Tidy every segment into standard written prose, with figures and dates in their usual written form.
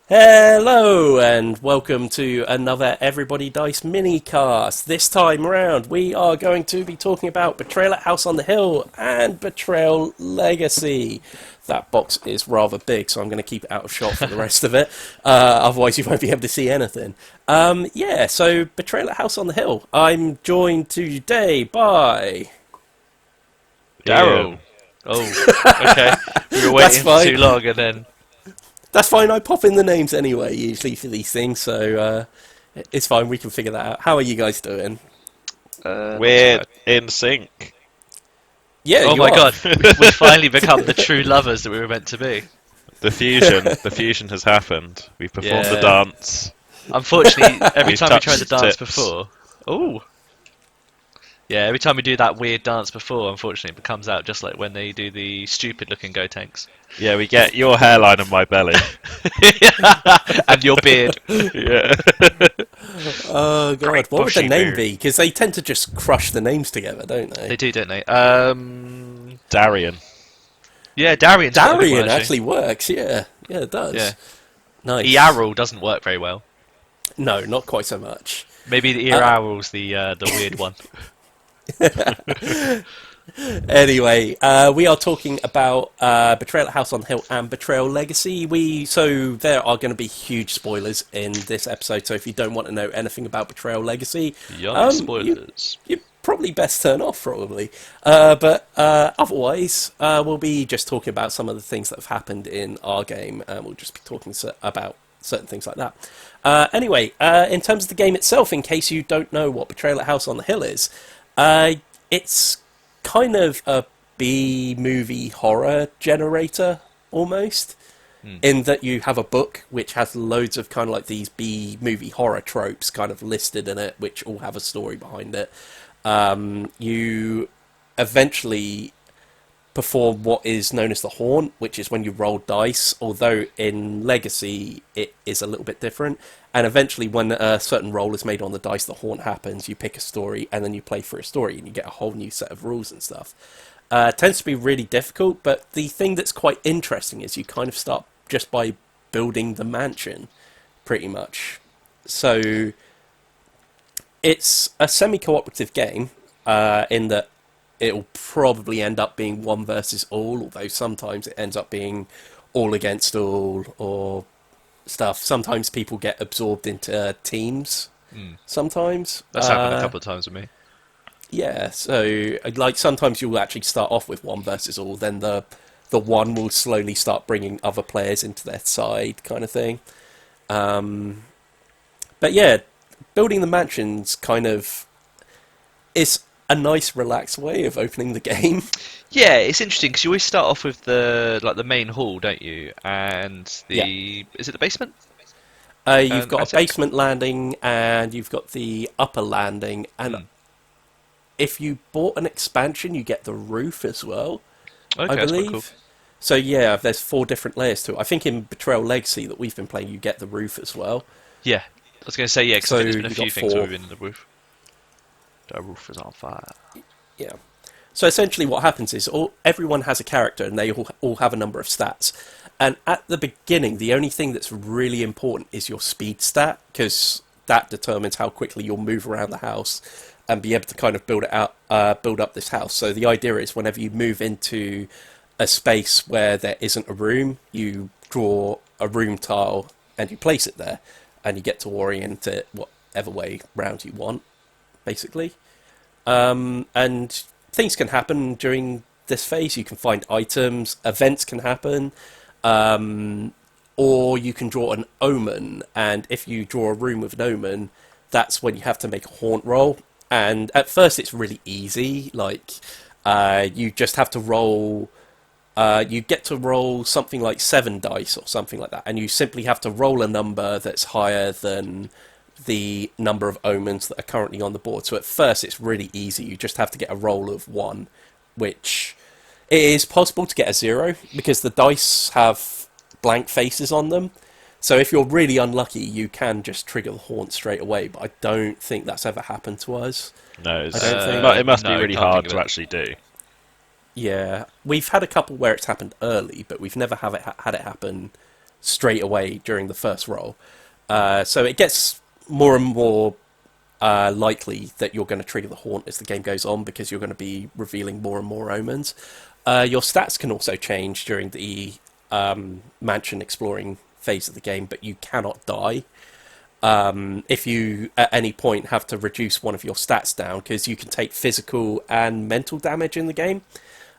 Hello and welcome to another Everybody Dice mini-cast. This time around we are going to be talking about Betrayal at House on the Hill and Betrayal Legacy. That box is rather big, so I'm going to keep it out of shot for the rest of it. Otherwise you won't be able to see anything. So Betrayal at House on the Hill. I'm joined today by... Daryl. Oh, okay. We were waiting for too long and then... That's fine, I pop in the names anyway, usually, for these things, so it's fine, we can figure that out. How are you guys doing? We're in sync. Yeah, oh you my are. god, we've finally become the true lovers that we were meant to be. The fusion has happened. We've performed the Yeah. dance. Unfortunately, every We've time we tried the touched dance tips. before... Oh! Yeah, every time we do that weird dance before, unfortunately, it comes out just like when they do the stupid-looking Go Tanks. Yeah, we get your hairline on my belly. And your beard. Yeah. Oh god, Great what would the bushy name beard. be? Because they tend to just crush the names together, don't they? They do, don't they? Darian. Yeah, Darian's quite a good Darian one, actually works, yeah. Yeah, it does. Yeah. Nice. Earl doesn't work very well. No, not quite so much. Maybe the Earl's the weird one. Anyway, we are talking about Betrayal at House on the Hill and Betrayal Legacy. So there are going to be huge spoilers in this episode, so if you don't want to know anything about Betrayal Legacy, Yummy spoilers. you probably best turn off, probably. But otherwise, we'll be just talking about some of the things that have happened in our game, and we'll just be talking about certain things like that. Anyway, in terms of the game itself, in case you don't know what Betrayal at House on the Hill is, it's kind of a B-movie horror generator, almost, in that you have a book which has loads of kind of like these B-movie horror tropes kind of listed in it, which all have a story behind it. You eventually perform what is known as the haunt, which is when you roll dice, although in Legacy it is a little bit different. And eventually when a certain roll is made on the dice, the haunt happens, you pick a story, and then you play through a story, and you get a whole new set of rules and stuff. It tends to be really difficult, but the thing that's quite interesting is you kind of start just by building the mansion, pretty much. So it's a semi-cooperative game, in that it'll probably end up being one versus all, although sometimes it ends up being all against all, or stuff. Sometimes people get absorbed into teams, sometimes. That's happened a couple of times with me. Yeah, so like sometimes you'll actually start off with one versus all, then the one will slowly start bringing other players into their side, kind of thing. But yeah, building the mansions kind of is a nice, relaxed way of opening the game. Yeah, it's interesting because you always start off with the main hall, don't you? And is it the basement? You've got attic? a basement landing, and you've got the upper landing, and if you bought an expansion, you get the roof as well, Okay, I that's believe. quite cool. So yeah, there's 4 different layers to it. I think in Betrayal Legacy that we've been playing, you get the roof as well. Yeah, I was going to say yeah because So there's been a you've few got things 4. where we've been in the roof. The roof is on fire. Yeah. So essentially what happens is everyone has a character, and they all have a number of stats. And at the beginning, the only thing that's really important is your speed stat, because that determines how quickly you'll move around the house and be able to kind of build up this house. So the idea is whenever you move into a space where there isn't a room, you draw a room tile and you place it there, and you get to orient it whatever way round you want, basically. And things can happen during this phase. You can find items, events can happen, or you can draw an omen, and if you draw a room with an omen, that's when you have to make a haunt roll. And at first it's really easy, like you just have to roll, you get to roll something like 7 dice or something like that, and you simply have to roll a number that's higher than the number of omens that are currently on the board. So at first it's really easy, you just have to get a roll of 1, which it is possible to get a 0 because the dice have blank faces on them. So if you're really unlucky, you can just trigger the haunt straight away, but I don't think that's ever happened to us. No, I don't think- it must be no, really can't hard think of to it. actually do. Yeah, we've had a couple where it's happened early, but we've never had it happen straight away during the first roll. So it gets more and more likely that you're going to trigger the haunt as the game goes on, because you're going to be revealing more and more omens. Your stats can also change during the mansion exploring phase of the game, but you cannot die. If you at any point have to reduce one of your stats down, because you can take physical and mental damage in the game.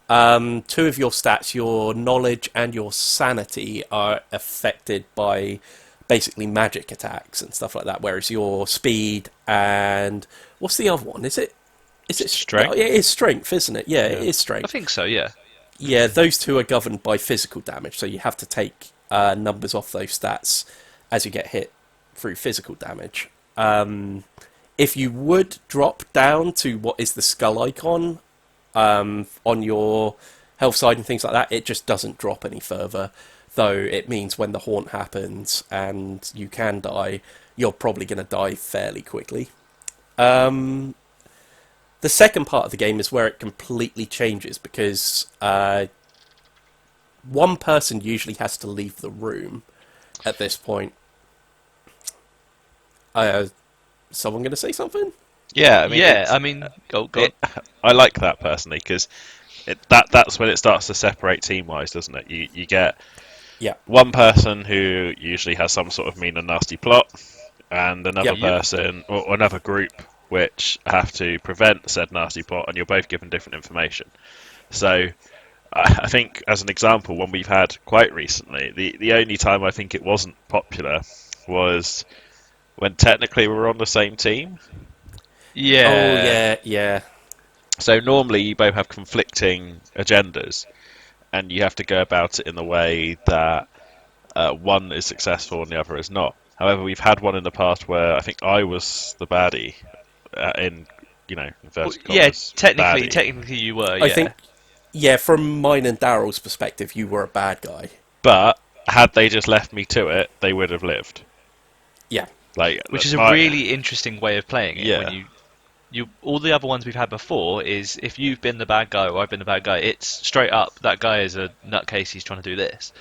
Two of your stats, your knowledge and your sanity, are affected by basically magic attacks and stuff like that, whereas your speed and what's the other one? Is it Strength? Oh, yeah, it is strength, isn't it? Yeah, Yeah. it is I strength. think so, yeah. Yeah, those two are governed by physical damage, so you have to take numbers off those stats as you get hit through physical damage. If you would drop down to what is the skull icon on your health side and things like that, it just doesn't drop any further. Though it means when the haunt happens and you can die, you're probably going to die fairly quickly. The second part of the game is where it completely changes, because one person usually has to leave the room at this point. Someone going to say something? Yeah, I mean, go on. I like that personally, because that's when it starts to separate team-wise, doesn't it? You get one person who usually has some sort of mean and nasty plot, and another person or another group which have to prevent said nasty plot, and you're both given different information. So I think, as an example, one we've had quite recently, the only time I think it wasn't popular was when technically we were on the same team. Yeah. Oh, yeah. So normally you both have conflicting agendas, and you have to go about it in the way that one is successful and the other is not. However, we've had one in the past where I think I was the baddie in inverted commas. Technically you were. I think, from mine and Daryl's perspective, you were a bad guy. But had they just left me to it, they would have lived. Yeah. Which is a really interesting way of playing it. Yeah. When you all the other ones we've had before is, if you've been the bad guy or I've been the bad guy, it's straight up, that guy is a nutcase, he's trying to do this.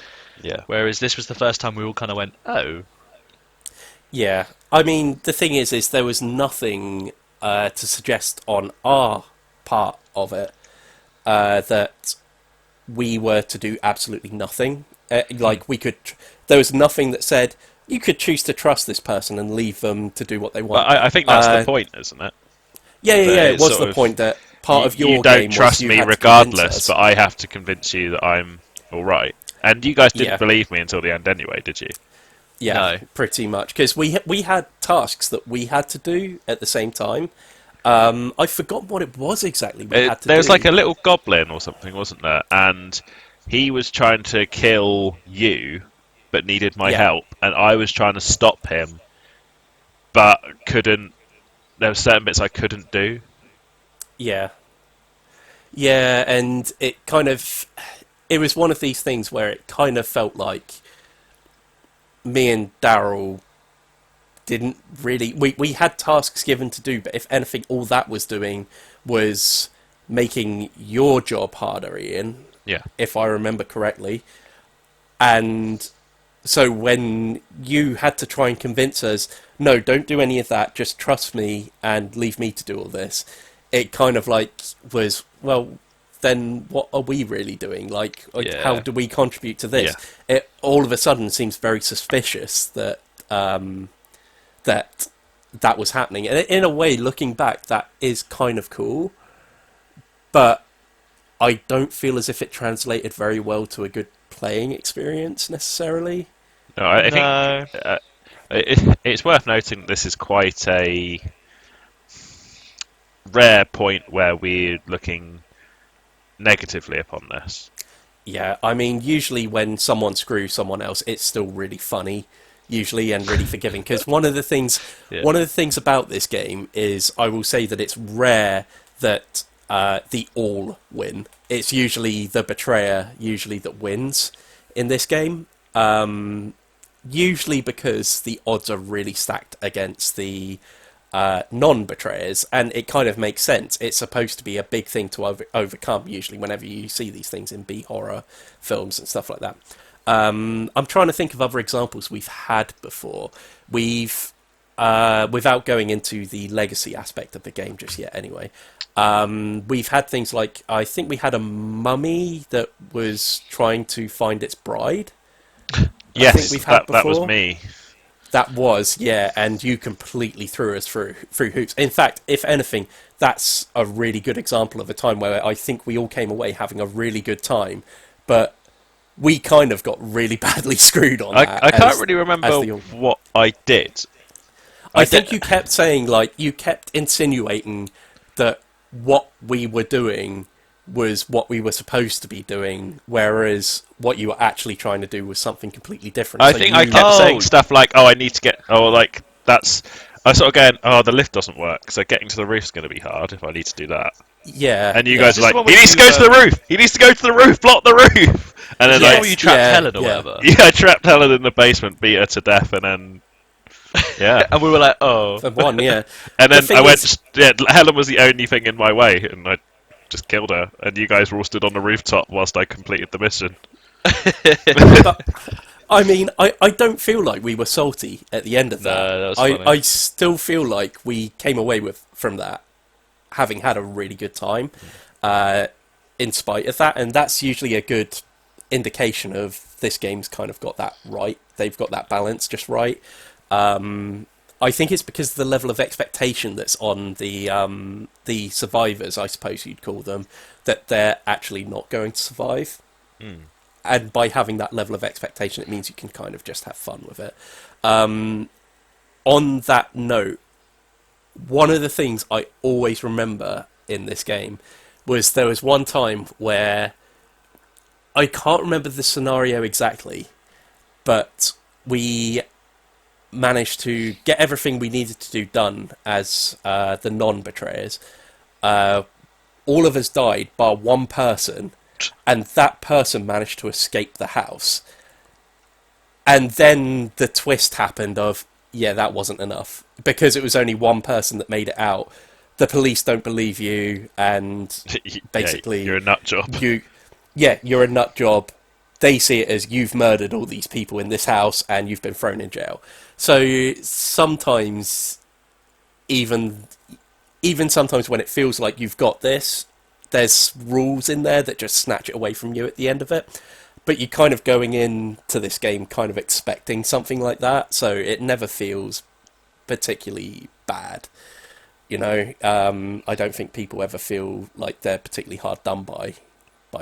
Yeah. Whereas this was the first time we all kind of went, oh. Yeah. I mean, the thing is there was nothing to suggest on our part of it that we were to do absolutely nothing. There was nothing that said you could choose to trust this person and leave them to do what they want. But I think that's the point, isn't it? Yeah. It was the point that part of your you don't game trust was you me had to regardless, convince us. but I have to convince you that I'm all right. And you guys didn't believe me until the end anyway, did you? Yeah, No. pretty much. Because we had tasks that we had to do at the same time. I forgot what it was exactly we had to do. There was like a little goblin or something, wasn't there? And he was trying to kill you, but needed my help. And I was trying to stop him, but couldn't. There were certain bits I couldn't do. Yeah, and it was one of these things where it kind of felt like me and Daryl didn't really... We had tasks given to do, but if anything, all that was doing was making your job harder, Ian. Yeah. If I remember correctly. And so when you had to try and convince us, no, don't do any of that, just trust me and leave me to do all this, it kind of was, well, then what are we really doing? How do we contribute to this? Yeah. It all of a sudden seems very suspicious that that was happening. And in a way, looking back, that is kind of cool. But I don't feel as if it translated very well to a good playing experience, necessarily. No, I think it's worth noting that this is quite a rare point where we're looking negatively upon this. Yeah, I mean, usually when someone screws someone else, it's still really funny, usually, and really forgiving. Because one of the things about this game is, I will say that it's rare that the all win. It's usually the betrayer, that wins in this game. Usually because the odds are really stacked against the non-betrayers, and it kind of makes sense. It's supposed to be a big thing to overcome, usually, whenever you see these things in B-horror films and stuff like that. I'm trying to think of other examples we've had before. We've, without going into the legacy aspect of the game just yet anyway, we've had things like, I think we had a mummy that was trying to find its bride. Yes, I think we've had that was before. me. That was, yeah, and you completely threw us through hoops. In fact, if anything, that's a really good example of a time where I think we all came away having a really good time, but we kind of got really badly screwed on that. I can't really remember what I did. I think you kept saying, like, you kept insinuating that what we were doing was what we were supposed to be doing, whereas what you were actually trying to do was something completely different. I think I kept saying stuff like, "Oh, I need to get," like that's. I sort of going, "Oh, the lift doesn't work, so getting to the roof is going to be hard if I need to do that." Yeah, and you guys are like, "He needs to go to the roof. He needs to go to the roof. Block the roof." And then like, you trapped Helen or whatever. Yeah, I trapped Helen in the basement, beat her to death, and then. Yeah, and we were like, "Oh, for one, yeah." And then I went. Yeah, Helen was the only thing in my way, and I just killed her. And you guys were all stood on the rooftop whilst I completed the mission. But, I mean, I don't feel like we were salty at the end of that. No, that was funny. I still feel like we came away from that having had a really good time, in spite of that, and that's usually a good indication of this game's kind of got that right. They've got that balance just right. I think it's because of the level of expectation that's on the survivors, I suppose you'd call them, that they're actually not going to survive. And by having that level of expectation, it means you can kind of just have fun with it. On that note, one of the things I always remember in this game was there was one time where I can't remember the scenario exactly, but we managed to get everything we needed to do done as the non-betrayers. All of us died bar one person, and that person managed to escape the house. And then the twist happened of, yeah, that wasn't enough. Because it was only one person that made it out, the police don't believe you, and basically... you're a nut job. You're a nut job. They see it as you've murdered all these people in this house, and you've been thrown in jail. So sometimes, even sometimes when it feels like you've got this, there's rules in there that just snatch it away from you at the end of it. But you're kind of going into this game kind of expecting something like that, so it never feels particularly bad. You know, I don't think people ever feel like they're particularly hard done by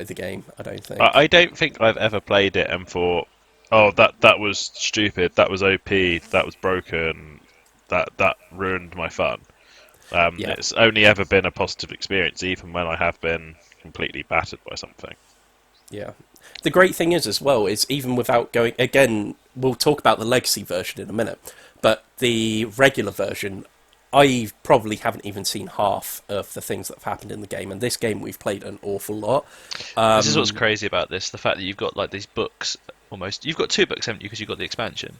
the game, I don't think. I don't think I've ever played it and thought, oh, that was stupid, that was OP, that was broken, that ruined my fun. It's only ever been a positive experience, even when I have been completely battered by something. Yeah. The great thing is, as well, is even without going... Again, we'll talk about the Legacy version in a minute, but the regular version, I probably haven't even seen half of the things that have happened in the game, and this game we've played an awful lot. This is what's crazy about this, the fact that you've got like these books, almost... You've got 2 books, haven't you, because you've got the expansion?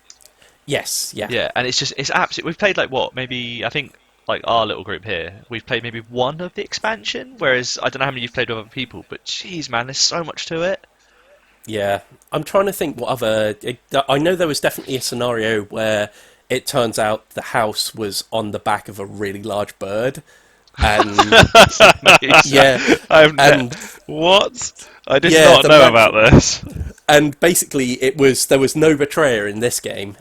Yes, yeah. Yeah, and it's absolutely... We've played like what, maybe, I think... Like our little group here, we've played maybe one of the expansion, whereas I don't know how many you've played with other people, but jeez, man, there's so much to it. Yeah, I'm trying to think what other... I know there was definitely a scenario where it turns out the house was on the back of a really large bird, and what? I did not know about this. And basically, there was no betrayer in this game.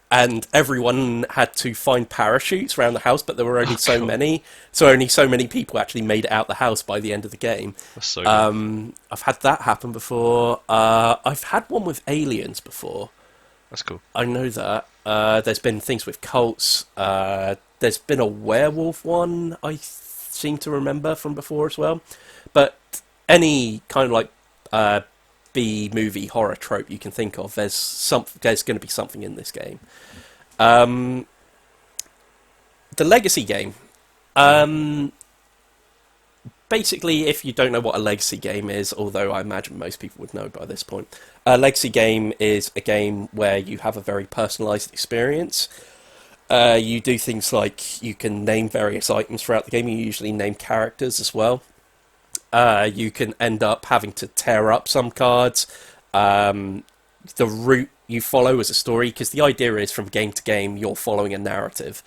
And everyone had to find parachutes around the house, but there were only so many. So only so many people actually made it out the house by the end of the game. That's so good. I've had that happen before. I've had one with aliens before. That's cool. I know that. There's been things with cults. There's been a werewolf one, I seem to remember from before as well. But any kind of like... B-movie horror trope you can think of, there's going to be something in this game. The Legacy game. Basically, if you don't know what a Legacy game is, although I imagine most people would know by this point, a Legacy game is a game where you have a very personalised experience. You do things like you can name various items throughout the game. You usually name characters as well. You can end up having to tear up some cards. the route you follow as a story, because the idea is from game to game you're following a narrative.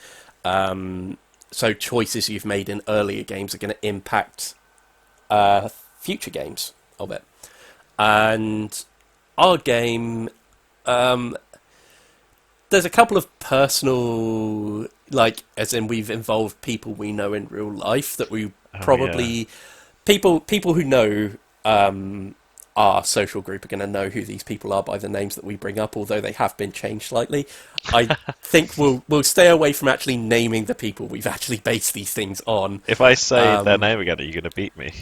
So choices you've made in earlier games are going to impact future games of it. And our game, there's a couple of personal, like, as in we've involved people we know in real life that we probably... People who know our social group are going to know who these people are by the names that we bring up, although they have been changed slightly. I think we'll stay away from actually naming the people we've actually based these things on. If I say their name again, are you going to beat me?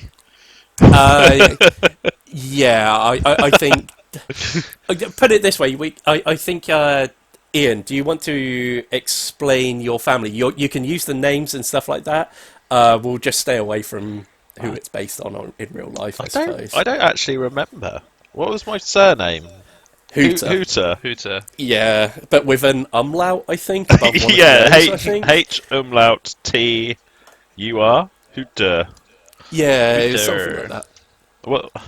Yeah, I think... Put it this way, I think... Ian, do you want to explain your family? You can use the names and stuff like that. We'll just stay away from who it's based on in real life, I suppose. I don't actually remember. What was my surname? Hooter. Yeah, but with an umlaut, I think. Above one of yeah, the O's, I think. H umlaut T U R. Hooter. Yeah, it was something like that.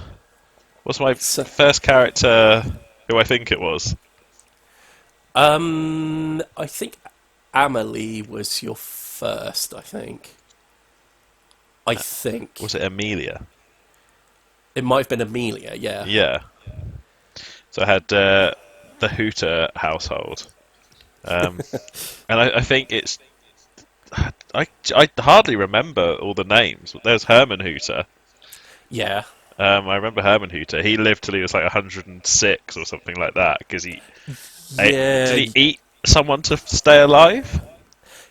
What's my first character? Who I think it was? I think Amelie was your first. I think. Was it Amelia? It might have been Amelia. Yeah. Yeah. So I had the Hooter household, and I think it's. I hardly remember all the names. There's Herman Hooter. Yeah. I remember Herman Hooter. He lived till he was like 106 or something like that because he. Did he eat someone to stay alive?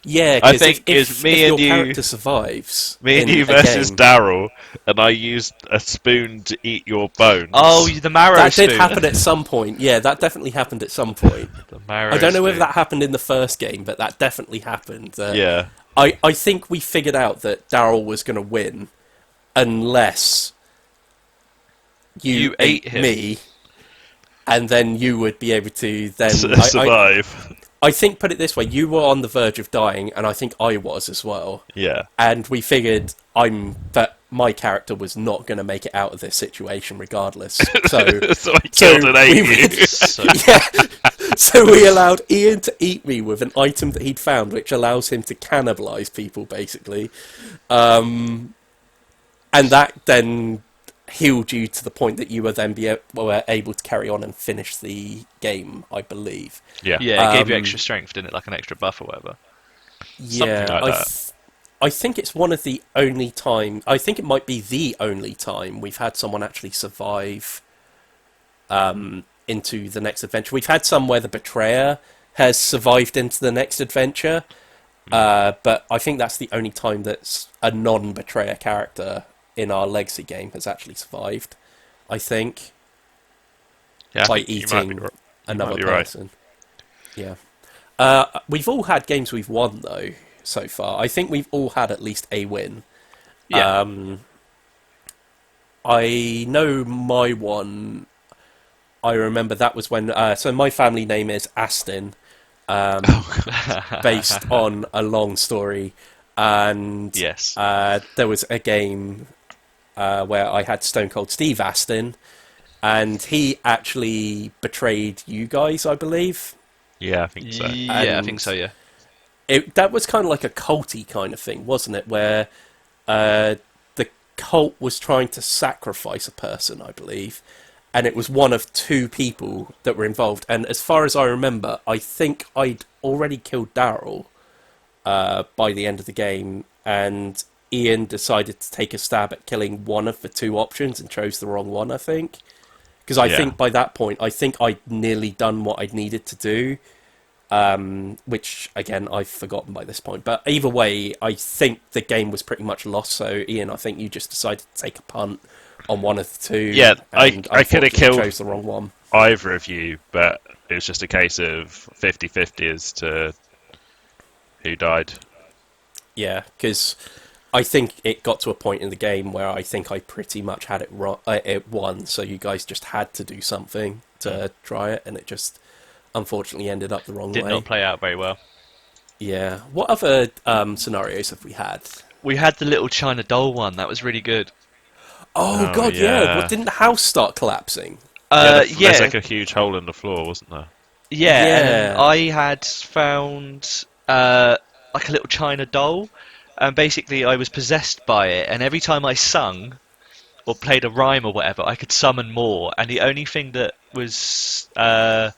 Yeah, I think if me your and you, character survives, me and you versus Daryl, and I used a spoon to eat your bones. Oh, the marrow that spoon. did happen at some point. Yeah, that definitely happened at some point. The marrow I don't know whether spoon. that happened in the first game, but that definitely happened. Yeah. I think we figured out that Daryl was going to win unless you ate him. me, and then you would be able to then survive. I think, put it this way, you were on the verge of dying, and I think I was as well. Yeah. And we figured that my character was not going to make it out of this situation regardless. So I killed and ate you. So we allowed Ian to eat me with an item that he'd found, which allows him to cannibalise people, basically. And that then healed you to the point that you were then were able to carry on and finish the game, I believe. Yeah, it gave you extra strength, didn't it? Like an extra buff or whatever. Yeah, something like that. I think it's one of the only time. I think it might be the only time we've had someone actually survive into the next adventure. We've had some where the betrayer has survived into the next adventure, but I think that's the only time that a non-betrayer character in our legacy game has actually survived. I think by eating another person. Right. Yeah. We've all had games we've won though so far. I think we've all had at least a win. Yeah. I know my one. I remember that was when. So my family name is Aston, based on a long story, and yes, there was a game where I had Stone Cold Steve Aston, and he actually betrayed you guys, I believe. Yeah, I think so. Yeah, I think so. Yeah. That was kind of like a culty kind of thing, wasn't it? Where the cult was trying to sacrifice a person, I believe, and it was one of two people that were involved. And as far as I remember, I think I'd already killed Daryl by the end of the game, and Ian decided to take a stab at killing one of the two options and chose the wrong one, I think. Because I think by that point, I think I'd nearly done what I'd needed to do. Which, again, I've forgotten by this point. But either way, I think the game was pretty much lost. So, Ian, I think you just decided to take a punt on one of the two. Yeah, I could have killed chose the wrong one. Either of you, but it was just a case of 50-50 as to who died. Yeah, because I think it got to a point in the game where I think I pretty much had it won. So you guys just had to do something to try it, and it just unfortunately ended up the wrong way. Did not play out very well. Yeah. What other scenarios have we had? We had the little China doll one. That was really good. Oh God, yeah. What, didn't the house start collapsing? There's like a huge hole in the floor, wasn't there? Yeah, and Yeah. I had found like a little china doll, and basically I was possessed by it. And every time I sung or played a rhyme or whatever, I could summon more. And the only thing that was the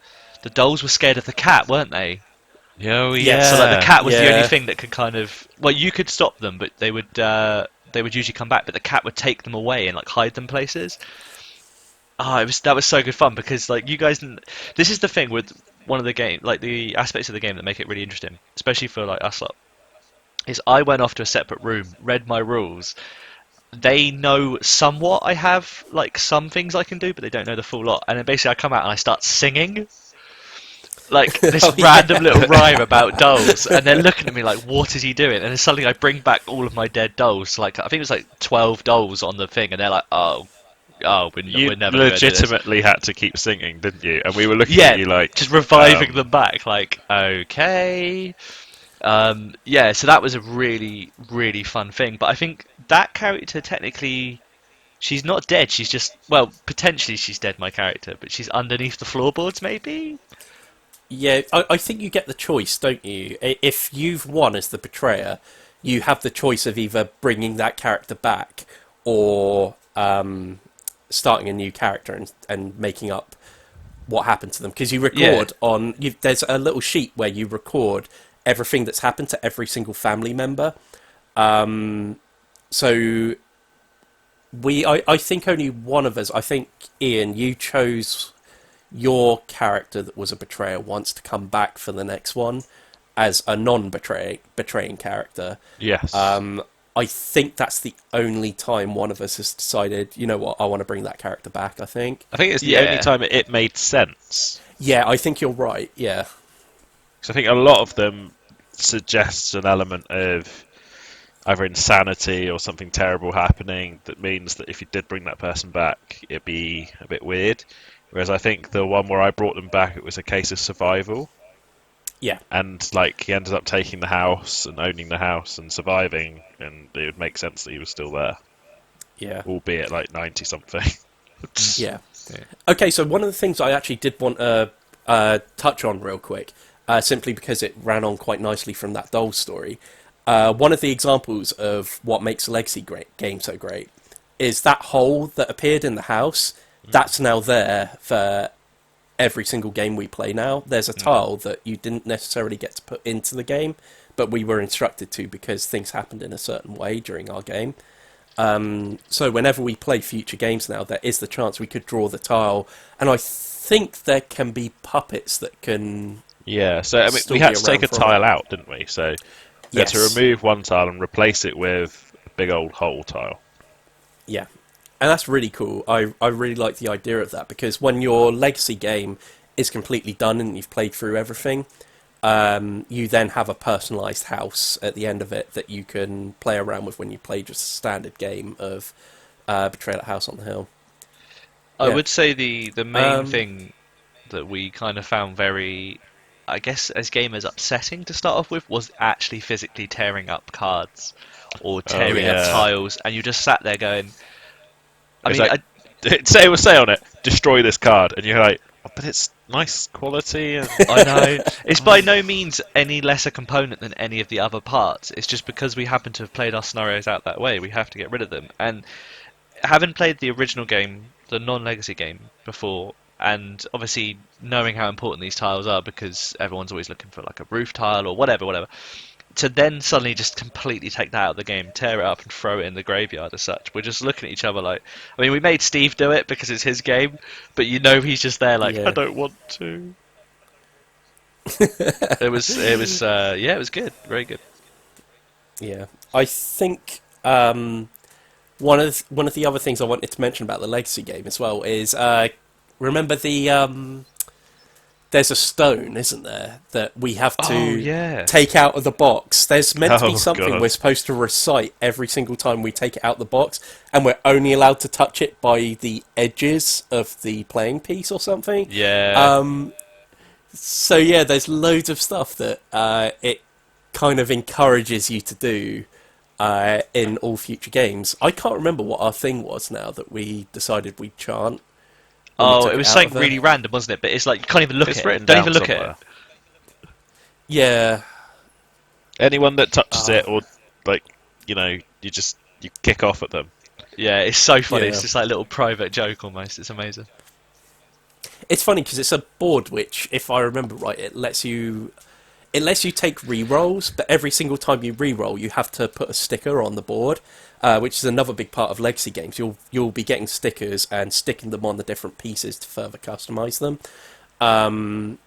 dolls were scared of the cat, weren't they? Oh So Yes. like the yeah. cat was the only Yeah. thing that could kind of well, you could stop them, but they would usually come back, but the cat would take them away and like hide them places. Oh, that was so good fun because like you guys, this is the thing with one of the game, like the aspects of the game that make it really interesting, especially for like us lot, is I went off to a separate room, read my rules. They know somewhat I have like some things I can do, but they don't know the full lot. And then basically I come out and I start singing like this Oh random yeah. little rhyme about dolls, and they're looking at me like, "What is he doing?" And then suddenly I bring back all of my dead dolls. Like I think it was like 12 dolls on the thing, and they're like, "Oh, You we're never going to do this." legitimately had to keep singing, didn't you? And we were looking at Yeah, you like, just reviving them back. Like, okay, yeah. So that was a really, really fun thing. But I think that character technically, she's not dead. She's just, well, potentially she's dead. My character, but she's underneath the floorboards, maybe. Yeah, I think you get the choice, don't you? If you've won as the betrayer, you have the choice of either bringing that character back or starting a new character and making up what happened to them. Because you Yeah, record there's a little sheet where you record everything that's happened to every single family member. So I think only one of us, I think Ian, you chose your character that was a betrayer wants to come back for the next one as a betraying character. yes. I think that's the only time one of us has decided, you know what, I want to bring that character back, I think. I think it's the only yeah, time it made sense. Yeah, I think you're right, yeah. Because I think a lot of them suggests an element of either insanity or something terrible happening that means that if you did bring that person back, it'd be a bit weird. Whereas I think the one where I brought them back, it was a case of survival. Yeah, And like he ended up taking the house and owning the house and surviving, and it would make sense that he was still there, yeah, albeit like 90 something. yeah. yeah. Okay, so one of the things I actually did want to touch on real quick, simply because it ran on quite nicely from that doll story. One of the examples of what makes a Legacy game so great is that hole that appeared in the house. That's now there for every single game we play now. There's a tile that you didn't necessarily get to put into the game, but we were instructed to because things happened in a certain way during our game. So whenever we play future games now, there is the chance we could draw the tile, and I think there can be puppets that can. Yeah, so I mean, Still we had be to take a around from tile it. out, didn't we? So we had to Yes. remove one tile and replace it with a big old hole tile. Yeah. And that's really cool. I really like the idea of that because when your legacy game is completely done and you've played through everything, you then have a personalised house at the end of it that you can play around with when you play just a standard game of Betrayal at House on the Hill. I Yeah. would say the main Um, thing that we kind of found very, I guess, as gamers upsetting to start off with was actually physically tearing up cards or Oh tearing up yeah, tiles, and you just sat there going, I it's mean, like say on it, destroy this card, and you're like, oh, but it's nice quality and I know it's by no means any lesser component than any of the other parts. It's just because we happen to have played our scenarios out that way, we have to get rid of them. And having played the original game, the non-legacy game before, and obviously knowing how important these tiles are because everyone's always looking for like a roof tile or whatever, to then suddenly just completely take that out of the game, tear it up and throw it in the graveyard as such, we're just looking at each other like, I mean, we made Steve do it because it's his game, but you know he's just there like, I yeah. don't want to. Yeah, it was good, very good. Yeah. I think one of the other things I wanted to mention about the legacy game as well is remember there's a stone, isn't there, that we have Oh to yeah, take out of the box. There's meant to be oh something god, we're supposed to recite every single time we take it out the box, and we're only allowed to touch it by the edges of the playing piece or something. yeah. So yeah, there's loads of stuff that it kind of encourages you to do in all future games. I can't remember what our thing was now that we decided we'd chant. Oh, it was something really random, wasn't it? But it's like you can't even look at it. It's written Don't down even look somewhere. at it. Yeah. Anyone that touches it, or like, you kick off at them. Yeah, it's so funny. Yeah. It's just like a little private joke almost. It's amazing. It's funny because it's a board which, if I remember right, it lets you take re-rolls, but every single time you re-roll, you have to put a sticker on the board, which is another big part of Legacy games. You'll be getting stickers and sticking them on the different pieces to further customize them. And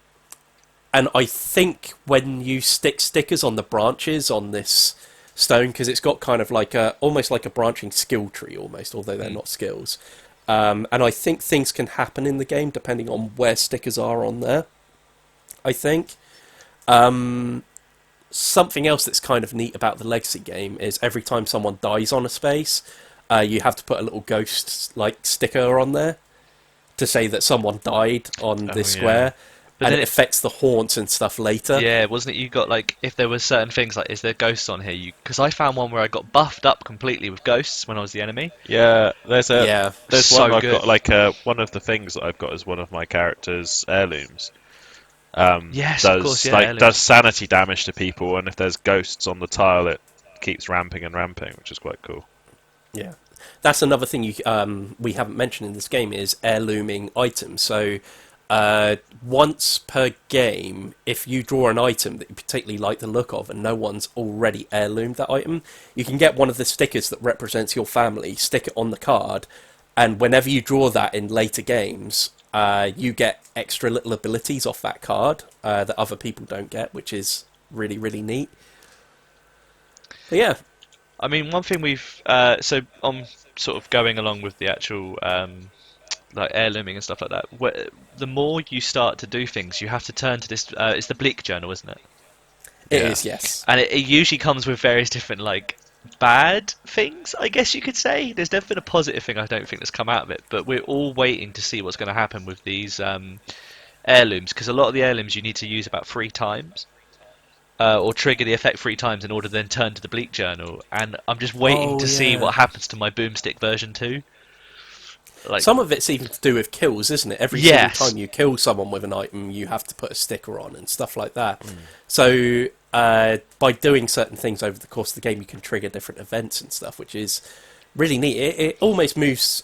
I think when you stick stickers on the branches on this stone, because it's got kind of like almost like a branching skill tree almost, although they're not skills. And I think things can happen in the game depending on where stickers are on there, I think. Something else that's kind of neat about the Legacy game is every time someone dies on a space, you have to put a little ghost like sticker on there to say that someone died on this square. But and it affects the haunts and stuff later. Yeah, wasn't it? You got like, if there were certain things like, is there ghosts on here? Because I found one where I got buffed up completely with ghosts when I was the enemy. Yeah, there's so one I've good. got, like one of the things that I've got as one of my character's heirlooms. Yes, of course, yeah. Does sanity damage to people, and if there's ghosts on the tile, it keeps ramping and ramping, which is quite cool. Yeah, that's another thing we haven't mentioned in this game is heirlooming items. So once per game, if you draw an item that you particularly like the look of and no one's already heirloomed that item, you can get one of the stickers that represents your family, stick it on the card, and whenever you draw that in later games, you get extra little abilities off that card that other people don't get, which is really, really neat. But yeah. I mean, one thing we've... so I'm sort of going along with the actual... like heirlooming and stuff like that. The more you start to do things, you have to turn to this. It's the Bleak Journal, isn't it? It is, yes. And it usually comes with various different like bad things, I guess you could say. There's never been a positive thing I don't think that's come out of it, but we're all waiting to see what's going to happen with these heirlooms, because a lot of the heirlooms you need to use about 3 times. Or trigger the effect 3 times in order to then turn to the Bleak Journal, and I'm just waiting to see what happens to my Boomstick version 2. Like, some of it's even to do with kills, isn't it? Every single time you kill someone with an item, you have to put a sticker on and stuff like that. So by doing certain things over the course of the game, you can trigger different events and stuff, which is really neat. It almost moves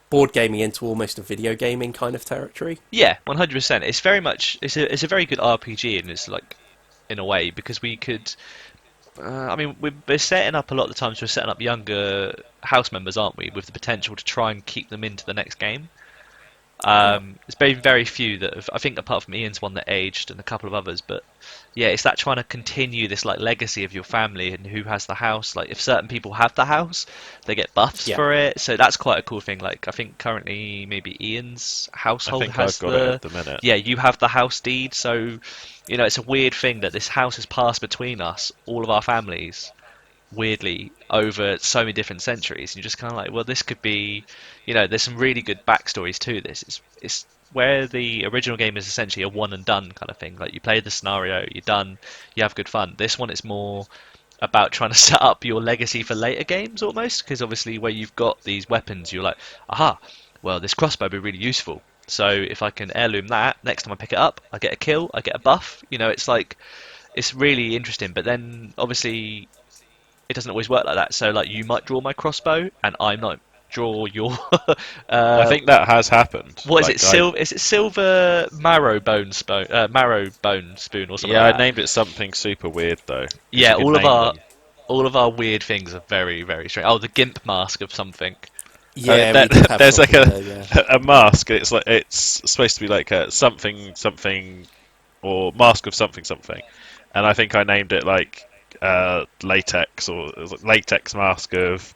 board gaming into almost a video gaming kind of territory. Yeah, 100%. It's very much it's a very good RPG, and it's like, in a way, because we could. I mean, we're setting up a lot of the times. We're setting up younger house members, aren't we, with the potential to try and keep them into the next game. There's been very few that have, I think, apart from Ian's one that aged and a couple of others. But yeah, it's that trying to continue this like legacy of your family and who has the house. Like, if certain people have the house, they get buffs for it. So that's quite a cool thing. Like, I think currently maybe Ian's household has I've got it at the minute. Yeah, you have the house deed. So you know, it's a weird thing that this house has passed between us, all of our families, weirdly, over so many different centuries. And you're just kind of like, well, this could be, you know, there's some really good backstories to this. It's where the original game is essentially a one and done kind of thing. Like, you play the scenario, you're done, you have good fun. This one is more about trying to set up your legacy for later games almost, because obviously where you've got these weapons, you're like, aha, well, this crossbow would be really useful. So if I can heirloom that, next time I pick it up, I get a kill, I get a buff. You know, it's like, it's really interesting. But then obviously it doesn't always work like that. So like, you might draw my crossbow and I might draw your I think that has happened. What is it? Is it silver marrow bone spoon or something like that? Yeah, I named it something super weird though. Yeah, all of our weird things are very, very strange. Oh, the gimp mask of something. Yeah, there's like a mask. It's like, it's supposed to be like a something or mask of something, and I think I named it like latex, or it was like latex mask of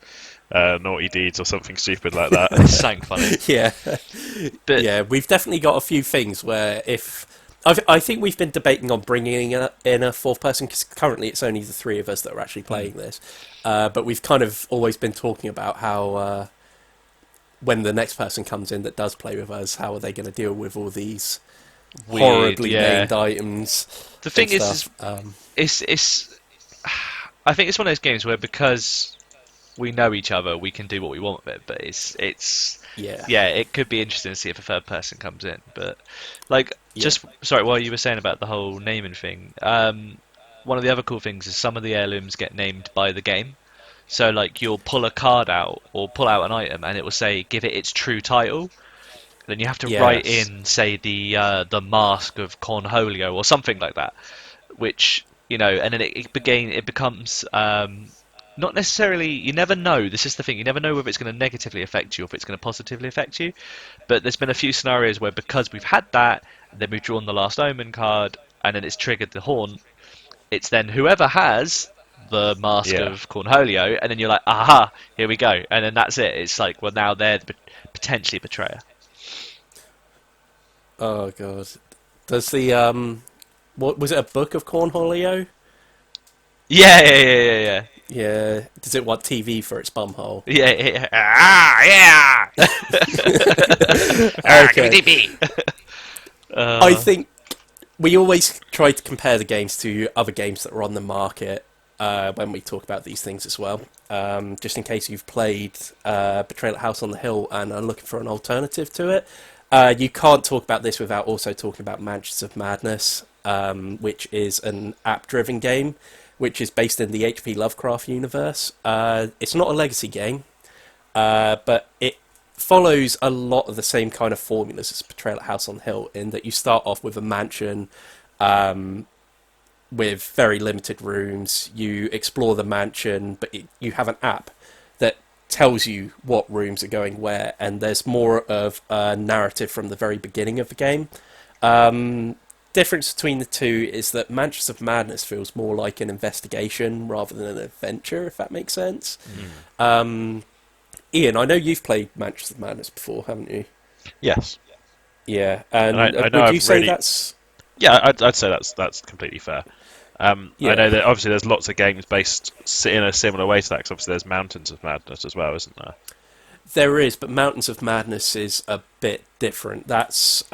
naughty deeds or something stupid like that. Something funny. Yeah, but yeah, we've definitely got a few things where if I think we've been debating on bringing in a fourth person, because currently it's only the 3 of us that are actually playing this, but we've kind of always been talking about how. When the next person comes in that does play with us, how are they going to deal with all these horribly named items? The thing is, it's I think it's one of those games where, because we know each other, we can do what we want with it. But Yeah. yeah, it could be interesting to see if a third person comes in. But like, just sorry, while you were saying about the whole naming thing, one of the other cool things is some of the heirlooms get named by the game. So like, you'll pull a card out or pull out an item, and it will say give it its true title. Then you have to write Yes. in, say, the Mask of Cornholio or something like that, which, and then it becomes not necessarily. You never know. This is the thing. You never know whether it's going to negatively affect you or if it's going to positively affect you. But there's been a few scenarios where, because we've had that, and then we've drawn the Last Omen card, and then it's triggered the Haunt. It's then whoever has the Mask of Cornholio, and then you're like, aha, here we go, and then that's it. It's like, well, now they're potentially betrayer. Oh god. Does the what was it, a book of Cornholio? Yeah. Yeah. Does it want TV for its bumhole? Yeah. Ah, yeah. Okay. Give me DP. I think we always try to compare the games to other games that are on the market when we talk about these things as well. Just in case you've played Betrayal at House on the Hill and are looking for an alternative to it. You can't talk about this without also talking about Mansions of Madness, which is an app-driven game, which is based in the H.P. Lovecraft universe. It's not a legacy game, but it follows a lot of the same kind of formulas as Betrayal at House on the Hill, in that you start off with a mansion with very limited rooms. You explore the mansion, but you have an app that tells you what rooms are going where, and there's more of a narrative from the very beginning of the game. Difference between the two is that Mansions of Madness feels more like an investigation rather than an adventure, if that makes sense. Ian, I know you've played Mansions of Madness before, haven't you? Yes. Yeah, and I know would you I've say really... that's... Yeah, I'd say that's completely fair. I know that obviously there's lots of games based in a similar way to that, because obviously there's Mountains of Madness as well, isn't there? There is, but Mountains of Madness is a bit different. That's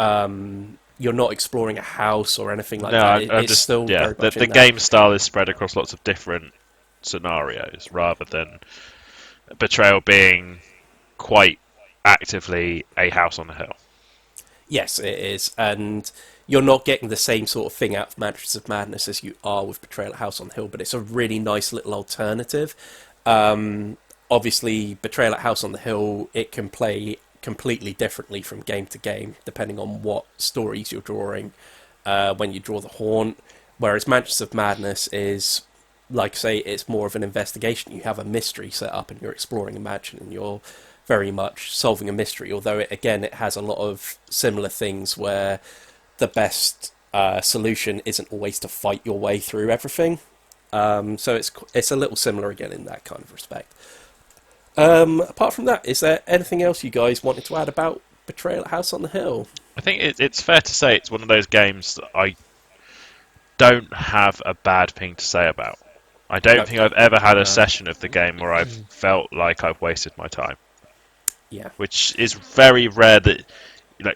you're not exploring a house or anything like that. It's still very much the in game style is spread across lots of different scenarios, rather than Betrayal being quite actively a house on a hill. Yes, it is, and you're not getting the same sort of thing out of Mansions of Madness as you are with Betrayal at House on the Hill, but it's a really nice little alternative. Obviously, Betrayal at House on the Hill, it can play completely differently from game to game, depending on what stories you're drawing when you draw the Haunt, whereas Mansions of Madness is, like I say, it's more of an investigation. You have a mystery set up and you're exploring a mansion and you're very much solving a mystery, although it has a lot of similar things where the best solution isn't always to fight your way through everything. So it's a little similar again in that kind of respect. Apart from that, is there anything else you guys wanted to add about Betrayal at House on the Hill? I think it's fair to say it's one of those games that I don't have a bad thing to say about. I don't think I've ever had a session of the game where I've felt like I've wasted my time. Yeah. Which is very rare. That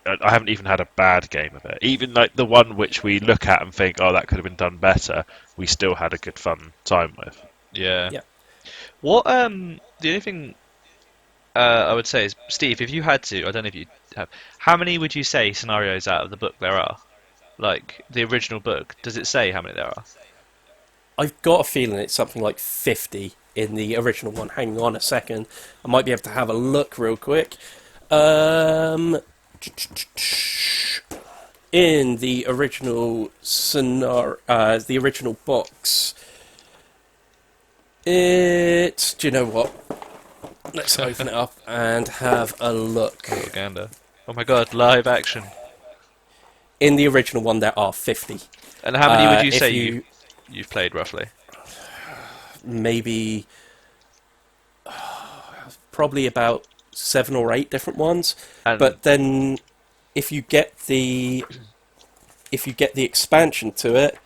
I haven't even had a bad game of it. Even like the one which we look at and think, oh, that could have been done better, we still had a good fun time with. Yeah. Yeah. What the only thing I would say is, Steve, if you had to, I don't know if you have, how many would you say scenarios out of the book there are? Like the original book, does it say how many there are? I've got a feeling it's something like 50 in the original one. Hang on a second. I might be able to have a look real quick. In the original the original box, do you know what? Let's open it up and have a look. Propaganda. Oh my god, live action. In the original one, there are 50. And how many would you say you've played roughly? Maybe probably about 7 or 8 different ones. But then if you get the expansion to it,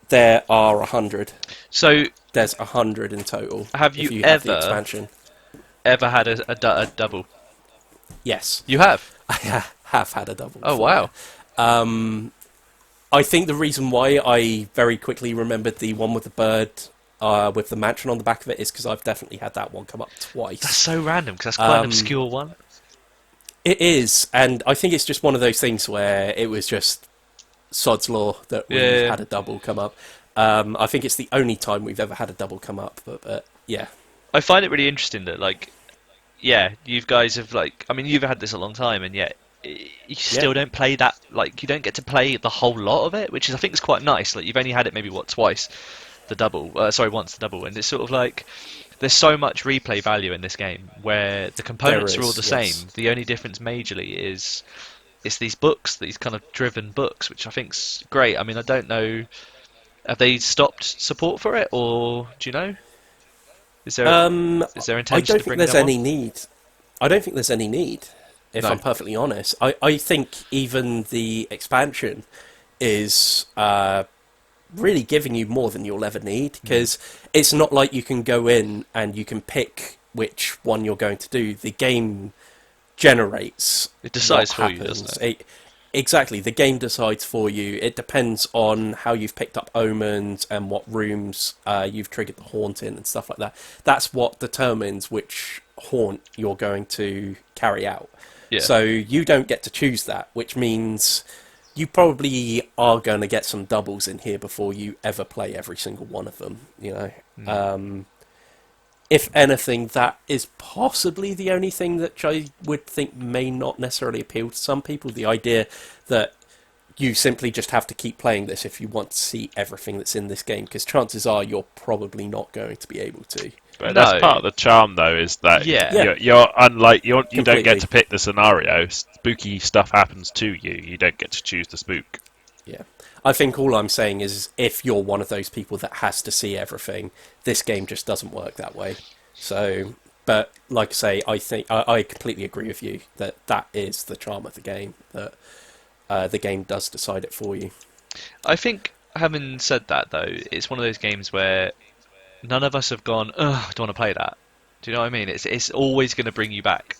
there are 100. So there's 100 in total. Have you have the expansion. Ever had a double? Yes. You have? I have had a double. Oh, before. wow. I think the reason why I very quickly remembered the one with the bird with the mansion on the back of it is because I've definitely had that one come up twice. That's so random because that's quite an obscure one. It is, and I think it's just one of those things where it was just sod's law that we've had a double come up. I think it's the only time we've ever had a double come up, but yeah. I find it really interesting that, like, yeah, you guys have, like, I mean, you've had this a long time, and yet you still don't play that, like, you don't get to play the whole lot of it, which is, I think, is quite nice. Like, you've only had it maybe, twice the double, once the double, and it's sort of like, there's so much replay value in this game, where the components are all the same. The only difference majorly is it's these books, these kind of driven books, which I think's great. I mean, I don't know, have they stopped support for it, or do you know? Is there intention I don't to think bring there's them any on? need. I don't think there's any need, if I'm perfectly honest. I think even the expansion is really giving you more than you'll ever need, because it's not like you can go in and you can pick which one you're going to do. The game generates. It decides what for happens. you, doesn't it? Exactly, the game decides for you. It depends on how you've picked up omens and what rooms you've triggered the haunt in and stuff like that. That's what determines which haunt you're going to carry out. Yeah. So you don't get to choose that, which means you probably are going to get some doubles in here before you ever play every single one of them, you know. If anything, that is possibly the only thing that I would think may not necessarily appeal to some people. The idea that you simply just have to keep playing this if you want to see everything that's in this game, because chances are you're probably not going to be able to. But that's part of the charm, though, is that you're unlike you don't get to pick the scenario. Spooky stuff happens to you. You don't get to choose the spook. Yeah. I think all I'm saying is if you're one of those people that has to see everything, this game just doesn't work that way. So, but like I say, I think I completely agree with you that is the charm of the game, that the game does decide it for you. I think, having said that, though, it's one of those games where none of us have gone, ugh, I don't want to play that. Do you know what I mean? It's always going to bring you back.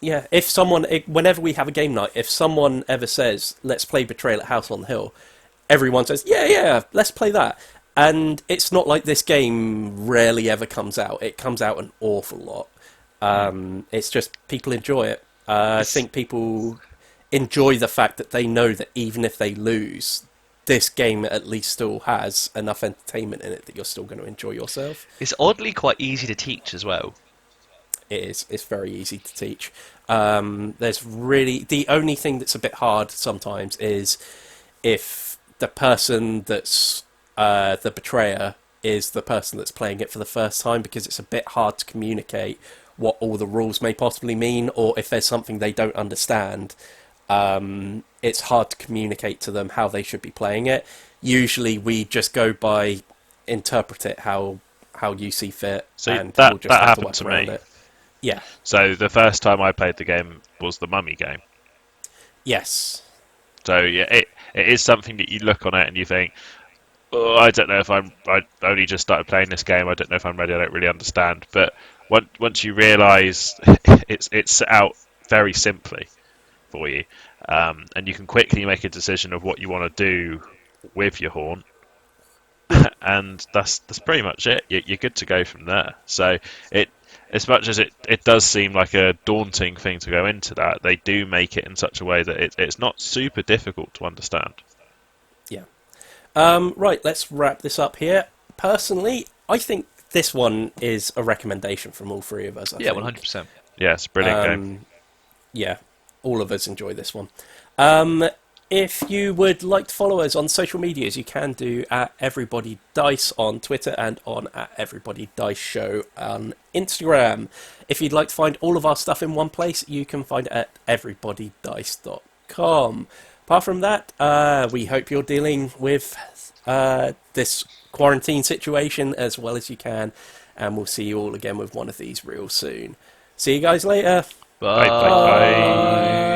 Yeah, whenever we have a game night, if someone ever says, let's play Betrayal at House on the Hill, everyone says, yeah, let's play that. And it's not like this game rarely ever comes out. It comes out an awful lot. It's just people enjoy it. I think people enjoy the fact that they know that even if they lose, this game at least still has enough entertainment in it that you're still going to enjoy yourself. It's oddly quite easy to teach as well. It is. It's very easy to teach. There's really... The only thing that's a bit hard sometimes is if the person that's the betrayer is the person that's playing it for the first time, because it's a bit hard to communicate what all the rules may possibly mean, or if there's something they don't understand, it's hard to communicate to them how they should be playing it. Usually we just go by interpret it how you see fit. So and that we'll just have happened to to work me. around it. Yeah. So the first time I played the game was the Mummy game. Yes. So yeah, it is something that you look on it and you think, oh, I don't know if I only just started playing this game. I don't know if I'm ready. I don't really understand. But once you realise it's set out very simply for you, and you can quickly make a decision of what you want to do with your haunt, and that's pretty much it. You're good to go from there. So as much as it does seem like a daunting thing to go into that, they do make it in such a way that it's not super difficult to understand. Yeah. Right, let's wrap this up here. Personally, I think this one is a recommendation from all three of us. I think. 100%. Yeah, it's a brilliant game. Yeah, all of us enjoy this one. If you would like to follow us on social medias, you can do at Everybody Dice on Twitter and on at Everybody Dice Show on Instagram. If you'd like to find all of our stuff in one place, you can find it at everybodydice.com. Apart from that, we hope you're dealing with this quarantine situation as well as you can, and we'll see you all again with one of these real soon. See you guys later. Bye. Bye.